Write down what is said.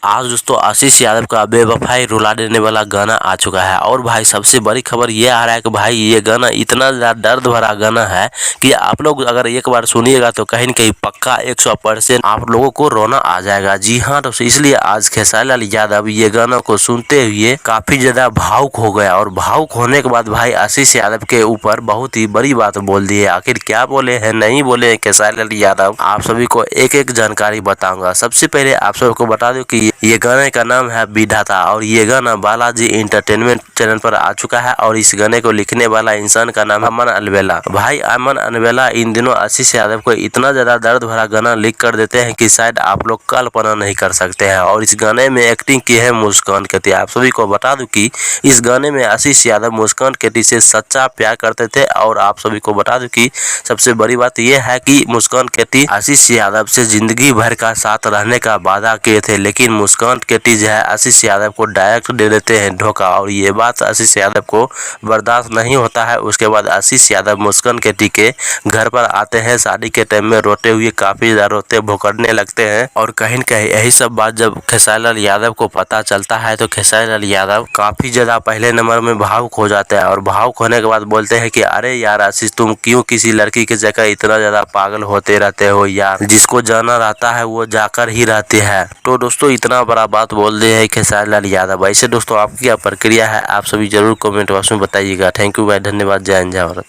आज दोस्तों आशीष यादव का बेवफाई रुला देने वाला गाना आ चुका है। और भाई सबसे बड़ी खबर ये आ रहा है कि भाई ये गाना इतना ज़्यादा दर्द भरा गाना है कि आप लोग अगर एक बार सुनिएगा तो कहीं न कहीं पक्का 100% आप लोगों को रोना आ जाएगा। जी हाँ दोस्तों, इसलिए आज खेसारी लाल यादव ये गाना को सुनते हुए काफी ज्यादा भावुक हो गया। और भावुक होने के बाद भाई आशीष यादव के ऊपर बहुत ही बड़ी बात बोल दी है। आखिर क्या बोले हैं, नहीं बोले हैं खेसारी लाल यादव, आप सभी को एक एक जानकारी बताऊंगा। सबसे पहले आप सबको बता दूं कि ये गाने का नाम है विधाता और ये गाना बालाजी इंटरटेनमेंट चैनल पर आ चुका है। और इस गाने को लिखने वाला इंसान का नाम है अमन अलवेला। भाई अमन अलवेला इन दिनों आशीष यादव को इतना ज्यादा दर्द भरा गाना लिख कर देते हैं कि शायद आप लोग कल्पना नहीं कर सकते हैं। और इस गाने में एक्टिंग की है मुस्कान केटी। आप सभी को बता दूं कि इस गाने में आशीष यादव मुस्कान केटी से सच्चा प्यार करते थे। और आप सभी को बता दूं कि सबसे बड़ी बात यह है कि मुस्कान केटी आशीष यादव से जिंदगी भर का साथ रहने का वादा किए थे, लेकिन मुस्कान केटी जो है आशीष यादव को डायरेक्ट दे देते हैं धोखा। और ये बात आशीष यादव को बर्दाश्त नहीं होता है। उसके बाद आशीष यादव मुस्कान केटी के घर पर आते हैं शादी के टाइम में, रोते हुए काफी ज्यादा रोते भुकड़ने लगते हैं। और कहीं न कहीं यही सब बात जब खेसारी लाल यादव को पता चलता है तो खेसारी लाल यादव काफी ज्यादा पहले नंबर में भावुक हो जाते हैं। और भावुक होने के बाद बोलते हैं कि अरे यार आशीष, तुम क्यों किसी लड़की की जगह इतना ज्यादा पागल होते रहते हो यार, जिसको जाना रहता है वो जाकर ही रहती है। तो दोस्तों इतना बड़ा बात बोल दे है खेसारी लाल यादव। ऐसे दोस्तों आपकी क्या प्रक्रिया है, आप सभी जरूर कमेंट बॉक्स में बताइएगा। थैंक यू भाई, धन्यवाद, जय हिंद जय भारत।